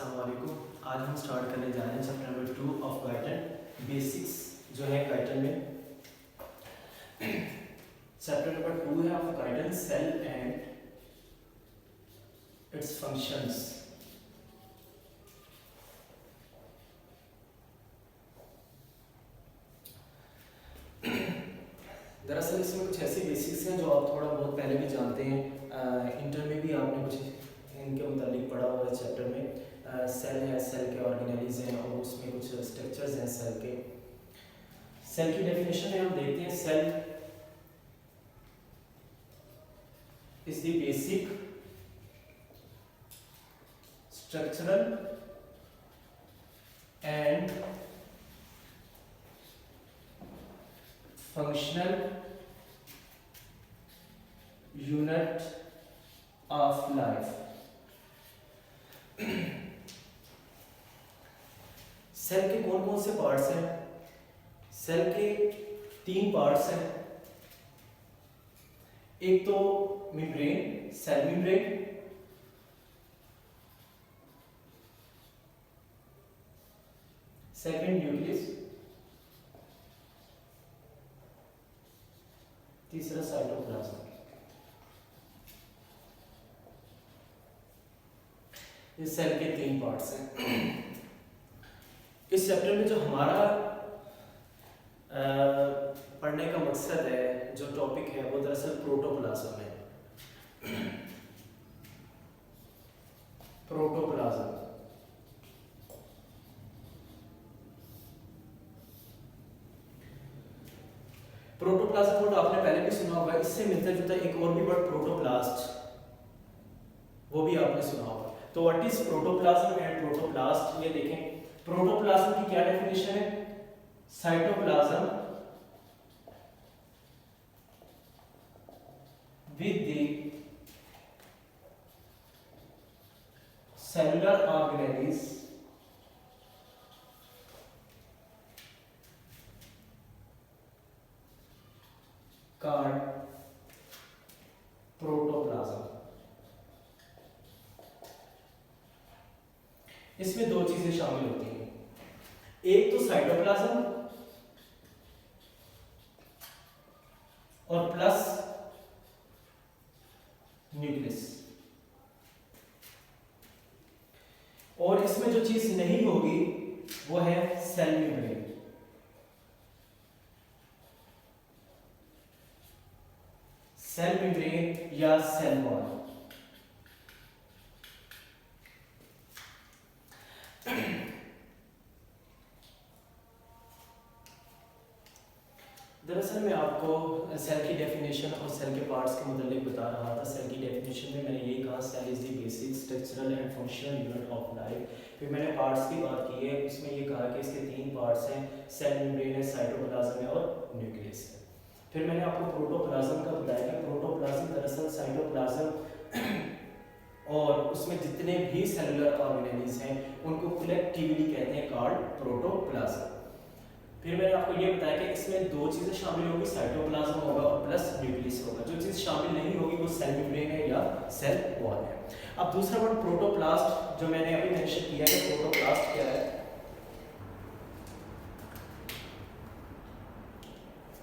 अस्सलाम वालेकुम। आज हम स्टार्ट करने जा रहे हैं chapter number 2 of Guyton basics जो है गाइटन में। चैप्टर नंबर 2 है of Guyton cell and its functions. दरअसल इसमें कुछ ऐसी बेसिक्स हैं जो आप थोड़ा बहुत पहले भी जानते हैं, इंटर में भी आपने कुछ इनके मुतालिक पढ़ा हुआ है चैप्टर में। सेल है, सेल के ऑर्गेनेलिज हैं और उसमें कुछ स्ट्रक्चर्स हैं सेल के। सेल की डेफिनेशन में हम देखते हैं cell is the basic structural and functional unit of life. Cell के कौन कौन से पार्ट्स हैं? सेल के 3 पार्ट्स हैं। एक तो membrane, cell membrane, second nucleus, तीसरा साइटोप्लाज्म। ये सेल के 3 पार्ट्स हैं। इस चैप्टर में जो हमारा पढ़ने का मकसद है, जो टॉपिक है वो दरअसल प्रोटोप्लाज्म है। प्रोटोप्लाज्म प्रोटोप्लाज्म वर्ड आपने पहले भी सुना होगा। इससे मिलता जुलता एक और भी वर्ड प्रोटोप्लास्ट, वो भी आपने सुना होगा। तो what is protoplasm and protoplast, ये देखें। प्रोटोप्लाज्म की क्या डेफिनेशन है? Cytoplasm with the cellular organelles called protoplasm। इसमें 2 चीजें शामिल होती हैं, एक तो साइटोप्लाज्म और प्लस न्यूक्लियस। और इसमें जो चीज नहीं होगी वो है सेल मेम्ब्रेन। सेल मेम्ब्रेन या सेल वॉल। दरअसल मैं आपको सेल की डेफिनेशन और सेल के पार्ट्स के मुतालिक बता रहा था। सेल की डेफिनेशन में मैंने यही कहा, cell is the basic structural and functional unit of life. फिर मैंने पार्ट्स की बात की है, इसमें ये कहा कि इसके 3 पार्ट्स हैं, सेल मेम्ब्रेन है, साइटोप्लाज्म है और न्यूक्लियस है। फिर मैंने आपको प्रोटोप्लाज्म का बताया कि प्रोटोप्लाज्म दरअसल साइटोप्लाज्म और उसमें जितने भी सेलुलर ऑर्गेनेल्स हैं उनको कलेक्टिवली कहते हैं कॉल्ड प्रोटोप्लाज्म। फिर मैंने आपको ये बताया कि इसमें 2 चीजें शामिल होगी, साइटोप्लाज्म होगा और प्लस न्यूक्लियस होगा। जो चीज शामिल नहीं होगी वो सेल मेम्ब्रेन है या सेल वॉल है। अब दूसरा वर्ड प्रोटोप्लास्ट जो मैंने अभी मेंशन किया है, प्रोटोप्लास्ट क्या है?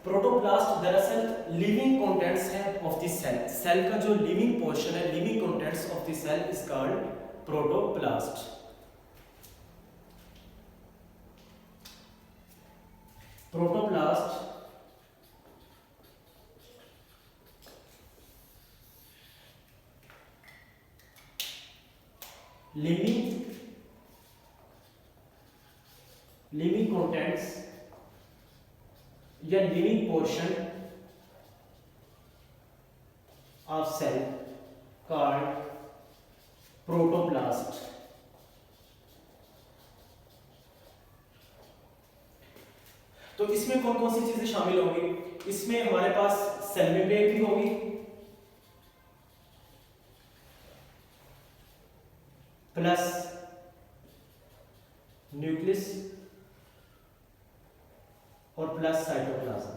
प्रोटोप्लास्ट दरअसल लिविंग कंटेंट्स है ऑफ द सेल। सेल का जो लिविंग पोर्शन है, living contents of the cell is called protoplast. Protoplast living contents या living portion of cell called protoplast. तो इसमें कौन कौन सी चीजें शामिल होंगी? इसमें हमारे पास सेल मेम्ब्रेन भी होगी, प्लस न्यूक्लियस और प्लस साइटोप्लाज्म।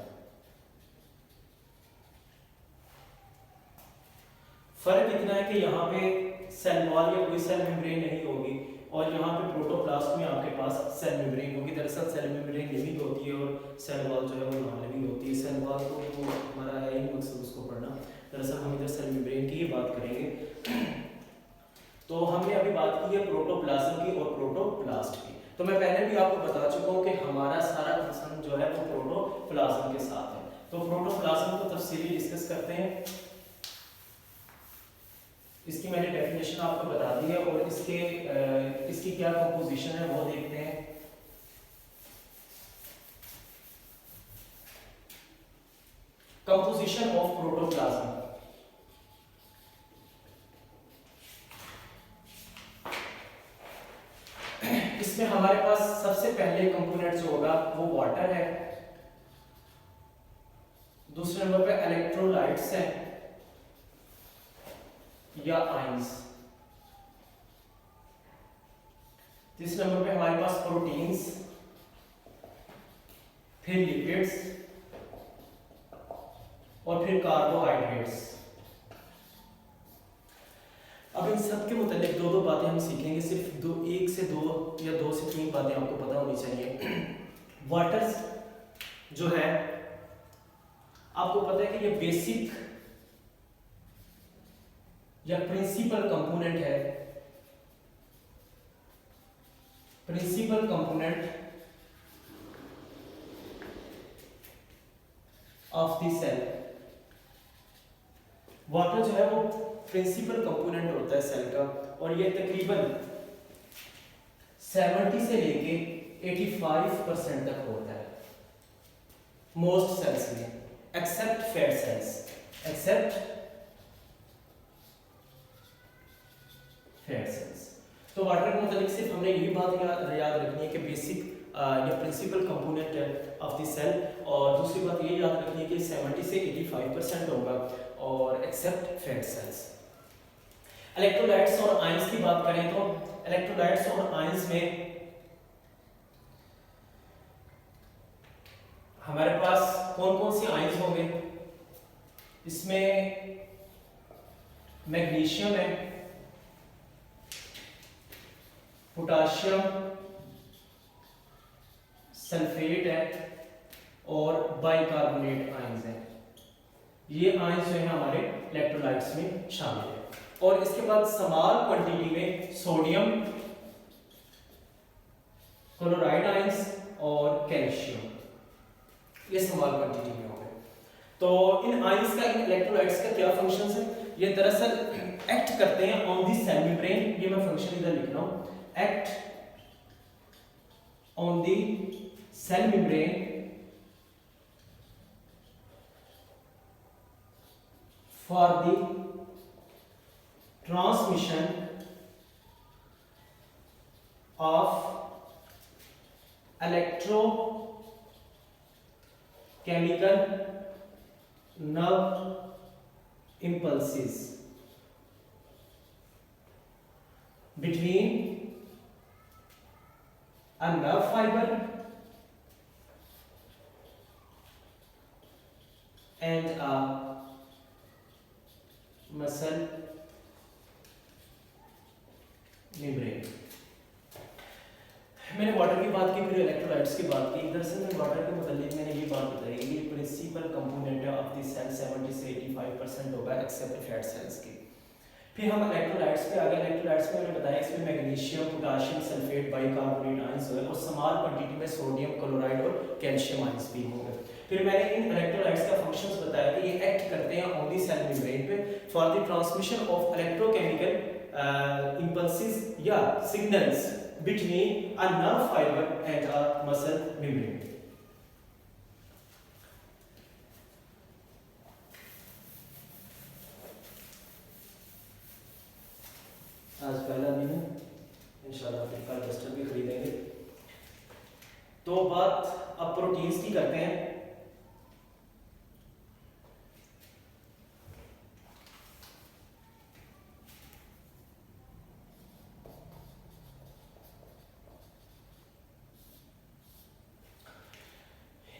फर्क इतना है कि यहाँ पे सेल वॉल या कोई सेल मेम्ब्रेन नहीं होगी, और यहाँ पे प्रोटोप्लास्ट में आपके पास सेल मेम्ब्रेन, क्योंकि दरअसल सेल मेम्ब्रेन लिविंग होती है और सेल वॉल जो है वो नॉन लिविंग होती है। सेल वॉल तो हमारा है ही मकसद उसको पढ़ना, दरअसल हम इधर सेल मेम्ब्रेन की ही बात करेंगे। तो हमने अभी बात की है प्रोटोप्लाज्म की और प्रोटोप्लास्ट की। तो मैं पहले भी आपको बता चुका हूँ कि हमारा सारा कंसर्न जो है वो प्रोटोप्लाज्म के साथ है। तो प्रोटोप्लाज्म को तफसीली डिस्कस करते हैं। इसकी मैंने डेफिनेशन आपको बता दी है और इसकी क्या कंपोजिशन है वो देखते हैं। कंपोजिशन ऑफ प्रोटोप्लाज्म, इसमें हमारे पास सबसे पहले कंपोनेंट जो होगा वो वाटर है, दूसरे नंबर पे इलेक्ट्रोलाइट्स हैं या आयंस, तीसरे नंबर पे हमारे पास प्रोटीन्स, फिर लिपिड्स और फिर कार्बोहाइड्रेट्स। अब इन सब के मुतालिक दो बातें हम सीखेंगे, सिर्फ एक से दो या दो से तीन बातें आपको पता होनी चाहिए। वाटर जो है आपको पता है कि ये बेसिक या प्रिंसिपल कंपोनेंट है, principal component of the cell. Water जो है वो प्रिंसिपल कंपोनेंट होता है सेल का, और ये तकरीबन 70 से लेके 85% तक होता है मोस्ट सेल्स में, except fat cells, except fat cells. तो वाटर के मतलब सिर्फ हमने यही बात याद रखनी है कि बेसिक या प्रिंसिपल कंपोनेंट है ऑफ द सेल, और दूसरी बात ये याद रखनी है कि 70 से 85% होगा और एक्सेप्ट फैट सेल्स। इलेक्ट्रोलाइट्स और आयंस की बात करें तो इलेक्ट्रोलाइट्स और आयंस में हमारे पास कौन कौन सी आयंस होंगे? इसमें मैग्नीशियम है, पोटाशियम, सल्फेट है और बाइकार्बोनेट आयंस है। ये आयंस जो है हमारे इलेक्ट्रोलाइट्स में शामिल है। और इसके बाद स्मॉल क्वांटिटी में सोडियम, क्लोराइड आयंस और कैल्शियम, ये स्मॉल क्वांटिटी में हो गए। तो इन आयंस का, इन इलेक्ट्रोलाइट्स का क्या फंक्शंस है? ये दरअसल एक्ट करते हैं ऑन दी सेल मेम्ब्रेन, ये मैं फंक्शन इधर लिख रहा हूं, act on the cell membrane for the transmission of electrochemical nerve impulses between a nerve fiber and a muscle membrane. मैंने वाटर की बात की, फिर इलेक्ट्रोलाइट्स की बात की। दरअसल में वाटर के मुतालिक मैंने ये बात बताई, ये प्रिंसिपल कंपोनेंट है ऑफ द सेल, 70 से 85% होगा एक्सेप्ट फैट सेल्स की। फिर हम इलेक्ट्रोलाइट्स पे आ गए। इलेक्ट्रोलाइट्स में मैंने बताया इसमें magnesium, potassium, sulphate, bicarbonate ions है और स्मॉल क्वांटिटी में सोडियम, क्लोराइड और कैल्शियम आयंस भी होंगे। फिर मैंने इन इलेक्ट्रोलाइट्स का फंक्शंस बताया कि ये एक्ट करते हैं ऑन दी सेल मेम्ब्रेन पे for the transmission of electrochemical impulses या signals between a nerve fibre and a muscle membrane. आज पहला दिन है, इंशाल्लाह फिर कल डस्टर भी खरीदेंगे। तो बात अब प्रोटीन्स की करते हैं।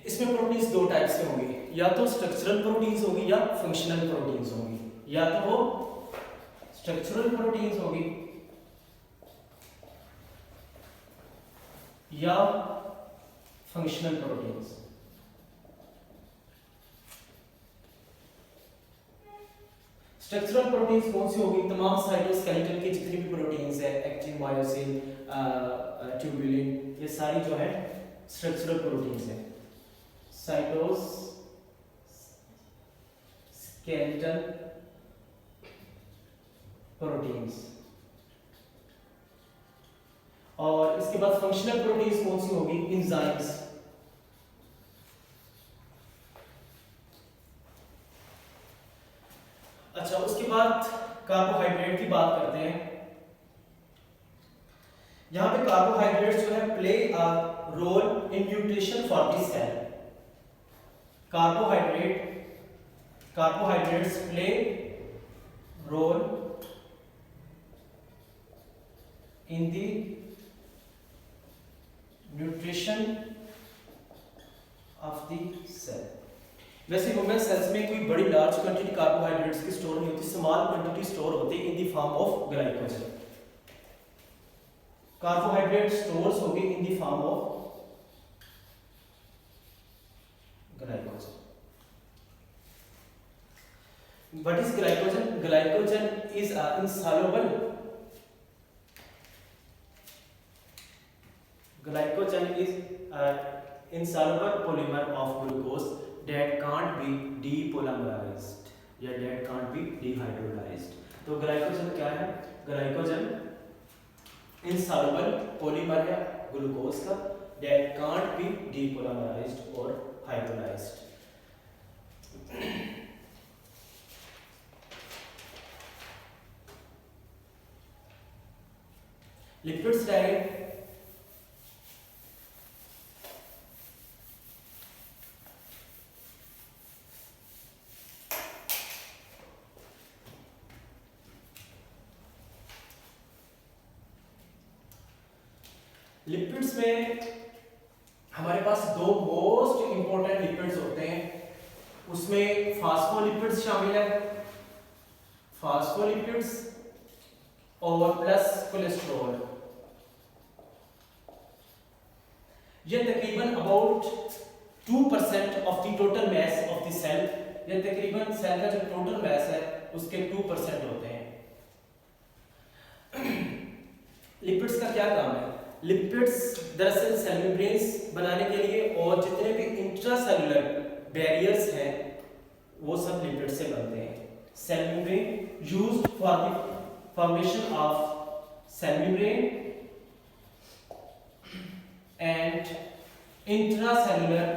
इसमें प्रोटीन्स दो टाइप्स के होंगे, या तो स्ट्रक्चरल प्रोटीन्स होगी या फंक्शनल प्रोटीन्स होगी। या तो वो स्ट्रक्चरल प्रोटीन्स होगी या फंक्शनल प्रोटीन्स। स्ट्रक्चरल प्रोटीन्स कौन सी होगी? तमाम साइटोस्केलेटन की जितनी भी प्रोटीन्स है, एक्टिन, मायोसिन, ट्यूबुलिन, ये सारी जो है स्ट्रक्चरल प्रोटीन्स है। Cytoskeleton proteins. और इसके बाद फंक्शनल प्रोटीन्स कौन सी होगी? एंजाइम्स। अच्छा, उसके बाद कार्बोहाइड्रेट की बात करते हैं। यहां पे कार्बोहाइड्रेट्स जो है play a role in nutrition for the cell. Carbohydrates play role in the nutrition of the cell. वैसे ह्यूमन सेल्स में कोई बड़ी लार्ज क्वांटिटी कार्बोहाइड्रेट्स की स्टोर नहीं होती, स्मॉल क्वांटिटी स्टोर होती है in the form of glycogen. Carbohydrate stores होगी in the form of glycogen. What is glycogen? Glycogen is insoluble glycogen is insoluble polymer of glucose that can't be depolymerized या that can't be dehydrolyzed। तो glycogen क्या है? Glycogen insoluble polymer है glucose का that can't be depolymerized or hydrolyzed। Lipids direct lipids में हमारे पास दो most important lipids होते हैं, उसमें फास्फोलिपिड्स शामिल है, फास्फोलिपिड्स और प्लस कोलेस्ट्रॉल। ये तकरीबन about 2% of the total mass of the cell, ये तकरीबन सेल का जो टोटल मैस है उसके 2% होते हैं। लिपिड्स का क्या काम है? लिपिड्स दरअसल सेल मेम्ब्रेन्स बनाने के लिए और जितने भी इंट्रासेलुलर बैरियर्स हैं वो सब लिपिड से बनते हैं। Cell membrane used for the formation of cell membrane and intracellular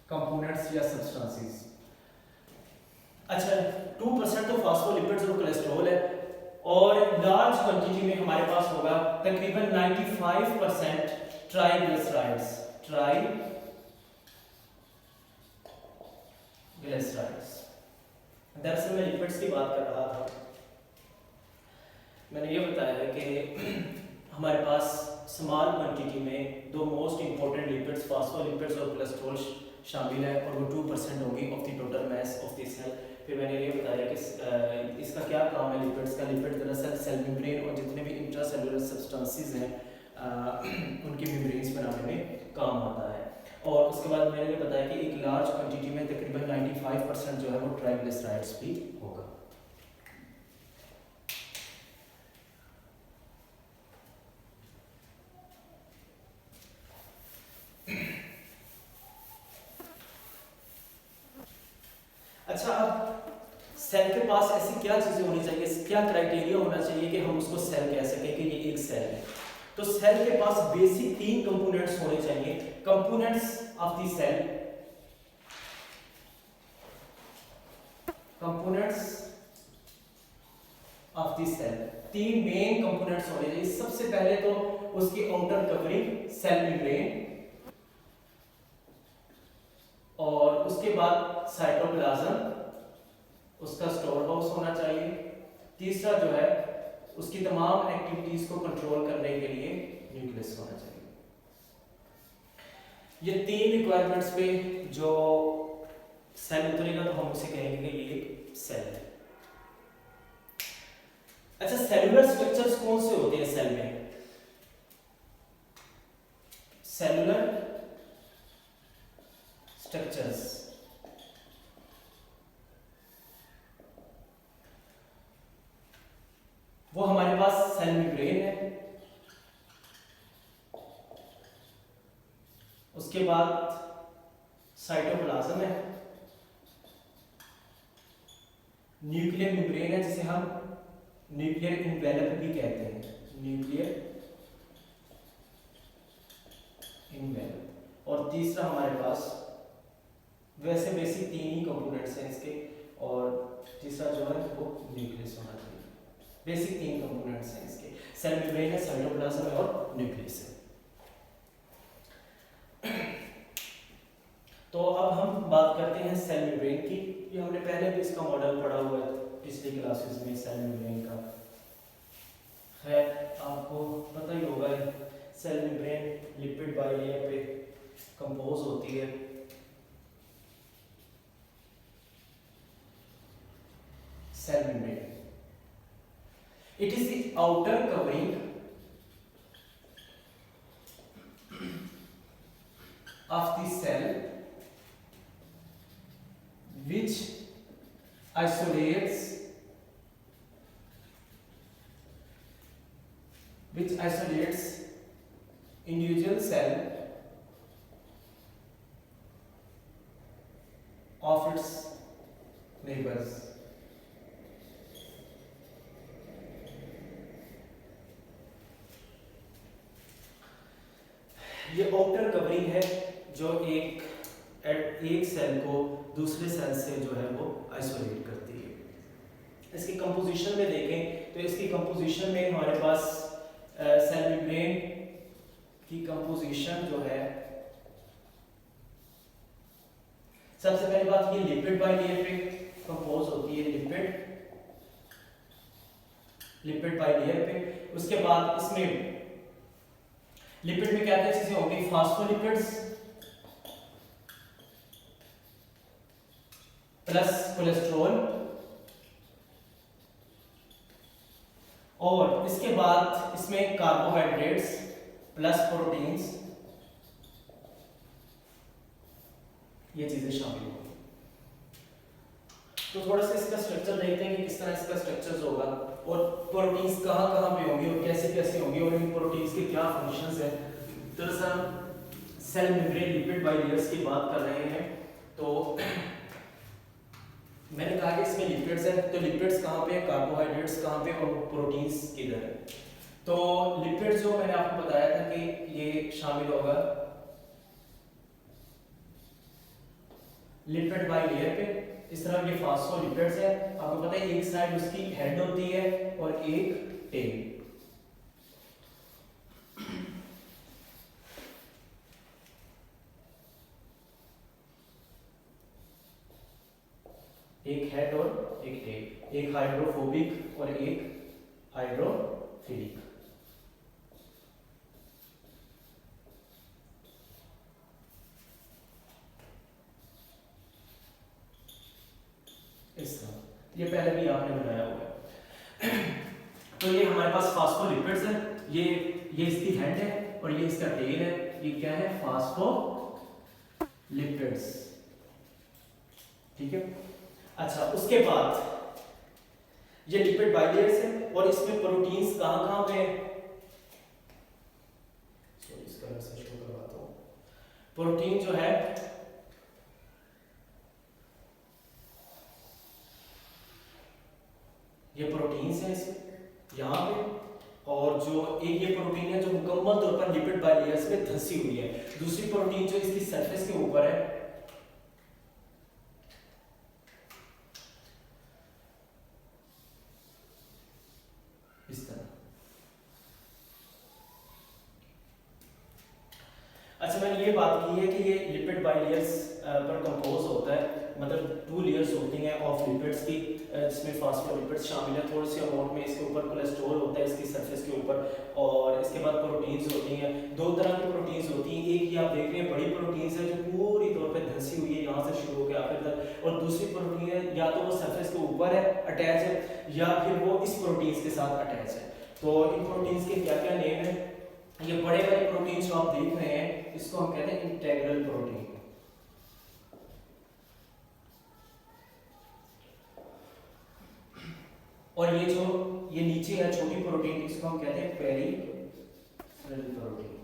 components या सब्सटेंसेस। अच्छा, 2% तो फास्फोलिपिड्स और कोलेस्ट्रॉल है और लार्ज क्वांटिटी में हमारे पास होगा तकरीबन 95% ट्राइग्लिसराइड्स। दरअसल मैं लिपिड्स की बात कर रहा था। मैंने ये बताया है कि हमारे पास स्मॉल क्वांटिटी में दो मोस्ट इंपॉर्टेंट लिपिड्स फास्फोलिपिड्स और कोलेस्ट्रॉल शामिल है और वो 2% होगी of the total mass of the cell. फिर मैंने ये बताया कि इसका क्या काम है लिपिड्स का। लिपिड दरअसल सेल मेम्ब्रेन और जितने भी इंट्रासेलुलर सब्सटेंसेस हैं उनकी मेम्ब्रेन्स बनाने में काम आता है। और उसके बाद मैंने ये बताया कि एक लार्ज क्वांटिटी में तकरीबन 95% जो है वो ट्राइग्लिसराइड्स भी होगा। अच्छा, अब सेल के पास ऐसी क्या चीजें होनी चाहिए, क्या क्राइटेरिया होना चाहिए कि हम उसको सेल कह सकें कि ये एक सेल है? तो सेल के पास बेसिक 3 कंपोनेंट्स होने चाहिए। Components of the cell, components of the cell 3 main components होने चाहिए। सबसे पहले तो उसकी आउटर कवरिंग सेल मेम्ब्रेन, और उसके बाद साइटोप्लाज्म, उसका स्टोर हाउस होना चाहिए। तीसरा जो है उसकी तमाम एक्टिविटीज को कंट्रोल करने के लिए न्यूक्लियस होना चाहिए। ये तीन रिक्वायरमेंट्स पे जो सेल उतरेगा तो हम उसे कहेंगे कि ये एक सेल है। अच्छा, सेलुलर स्ट्रक्चर्स कौन से होते हैं सेल में? सेलुलर स्ट्रक्चर्स वो हमारे पास सेल मेम्ब्रेन है, उसके बाद साइटोप्लाज्म है, न्यूक्लियर मेम्ब्रेन है जिसे हम न्यूक्लियर इन्वेलप भी कहते हैं, न्यूक्लियर इन्वेलप, और तीसरा हमारे पास वैसे बेसिक तीन ही कंपोनेंट्स हैं इसके, और तीसरा जो है वो न्यूक्लियस होना चाहिए। बेसिक तीन कंपोनेंट्स हैं इसके, सेल मेम्ब्रेन है, साइटोप्लाज्म है और न्यूक्लियस है। तो अब हम बात करते हैं सेल मेम्ब्रेन की। ये हमने पहले भी इसका मॉडल पढ़ा हुआ है पिछली क्लासेस में, सेल मेम्ब्रेन का है, आपको पता ही होगा। सेल मेम्ब्रेन लिपिड बाइलेयर पे कंपोज होती है। Cell membrane, it is the outer covering of the cell which isolates individual cell of its neighbors। ये आउटर कवरिंग है जो एक सेल को दूसरे सेल से जो है वो आइसोलेट करती है। इसकी कंपोजिशन में देखें तो इसकी कंपोजिशन में हमारे पास सेल मेम्ब्रेन की कंपोजिशन जो है, सबसे पहली बात ये लिपिड बाइलेयर पे कंपोज होती है, लिपिड बाइलेयर पे। उसके बाद इसमें लिपिड में क्या क्या चीजें होंगी? फास्फोलिपिड्स प्लस कोलेस्ट्रॉल, और इसके बाद इसमें कार्बोहाइड्रेट्स प्लस प्रोटीन्स, ये चीजें शामिल होंगी। तो थोड़ा सा इसका स्ट्रक्चर देखते हैं कि किस तरह इसका स्ट्रक्चर होगा, और प्रोटीन्स कहाँ कहाँ पे होंगी और कैसे कैसे होंगी, और इन प्रोटीन्स के क्या फंक्शंस हैं। दरअसल सेल मेम्ब्रेन लिपिड बाइलेयर्स की बात कर रहे हैं, तो मैंने कहा कि इसमें लिपिड्स है, तो लिपिड्स कहाँ पे है, कार्बोहाइड्रेट्स कहाँ पे, और प्रोटीन्स किधर है। तो लिपिड्स जो मैंने आपको बताया था कि ये शामिल होगा लिपिड बाइलेयर पे। इस तरह ये फास्फोलिपिड्स है, आपको पता है एक साइड उसकी हेड होती है और एक टेल। एक हेड और एक टेल, एक हाइड्रोफोबिक और एक हाइड्रोफिलिक। इस तरह ये पहले भी आपने बनाया हुआ है। तो ये हमारे पास फास्फोलिपिड्स है, ये इसकी हेड है और ये इसका टेल है। ये क्या है? फास्फोलिपिड्स, ठीक है। अच्छा, उसके बाद ये लिपिड बाइलेयर्स है, और इसमें प्रोटीन्स कहाँ कहाँ पे है? इसका मैं शो करवाता हूँ। प्रोटीन जो है ये प्रोटीन्स है इसमें यहाँ पे, और जो एक ये प्रोटीन है जो मुकम्मल तौर पर लिपिड बाइलेयर्स में धंसी हुई है। दूसरी प्रोटीन जो इसकी सरफेस के ऊपर है, इस तरह। अच्छा, मैंने ये बात की है कि ये लिपिड बाइलेयर्स पर कंपोज होता है, मतलब 2 लेयर्स होती हैं ऑफ लिपिड्स की, जिसमें फास्फोलिपिड्स शामिल है, थोड़ी सी अमाउंट में इसके ऊपर कोलेस्ट्रॉल होता है इसकी सरफेस के ऊपर, और इसके बाद प्रोटीन्स होती हैं। 2 तरह की प्रोटीन्स होती हैं, एक ये आप देख रहे हैं बड़ी प्रोटीन्स है जो पूरी तौर पे धंसी हुई है यहाँ से शुरू होकर आखिर तक, और दूसरी प्रोटीन है या तो वो सरफेस के ऊपर है अटैच है या फिर वो इस प्रोटीन्स के साथ अटैच है। तो इन प्रोटीन्स के क्या क्या नेम है? ये बड़े वाले प्रोटीन जो आप देख रहे हैं इसको हम कहते हैं इंटीग्रल प्रोटीन, और ये जो ये नीचे है छोटी प्रोटीन इसको हम कहते हैं पेरिफेरल प्रोटीन।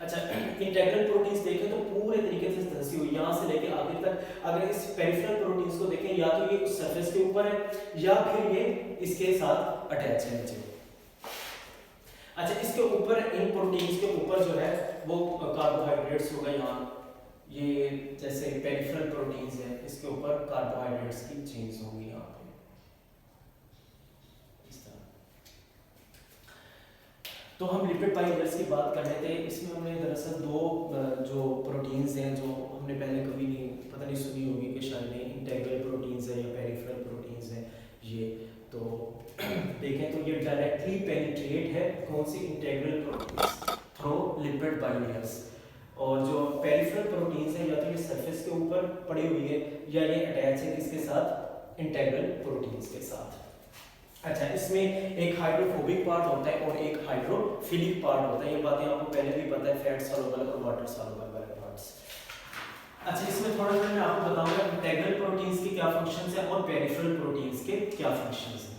अच्छा, इंटीग्रल प्रोटीन्स देखें तो पूरे तरीके से धंसी हुई यहाँ से लेके आखिर तक। अगर इस पेरिफेरल प्रोटीन्स को देखें या तो ये सरफेस के ऊपर है या फिर ये इसके साथ अटैच है नीचे। अच्छा, इसके ऊपर इन प्रोटीन्स के ऊपर जो है वो कार्बोहाइड्रेट्स होगा यहाँ, ये जैसे पेरिफेरल प्रोटीन्स है इसके ऊपर कार्बोहाइड्रेट्स की चेन्स होंगी यहाँ पे इस तरह। तो हम लिपिड बाइलेयर्स की बात कर रहे थे, इसमें हमने दरअसल 2 जो प्रोटीन्स हैं जो हमने पहले कभी नहीं पता नहीं सुनी होगी कि शायद इंटीग्रल प्रोटीन्स है या पेरिफेरल प्रोटीन्स है ये। तो देखें तो ये डायरेक्टली पेनिट्रेट है कौन सी इंटीग्रल प्रोटीन्स थ्रू लिपिड बाइलेयर्स, और जो पेरिफेरल प्रोटीन्स है या तो ये सरफेस के ऊपर पड़ी हुई है या ये अटैच है किसके साथ? इंटीग्रल प्रोटीन्स के साथ। अच्छा, इसमें एक हाइड्रोफोबिक पार्ट होता है और एक हाइड्रोफिलिक पार्ट होता है, ये बातें आपको पहले भी पता है, फैट सॉल्युबल और वाटर सॉल्युबल वाले पार्ट्स। अच्छा, इसमें थोड़ा सा मैं आपको बताऊंगा इंटीग्रल प्रोटीन्स के क्या फंक्शंस हैं और पेरिफेरल प्रोटीन्स के क्या फंक्शंस हैं।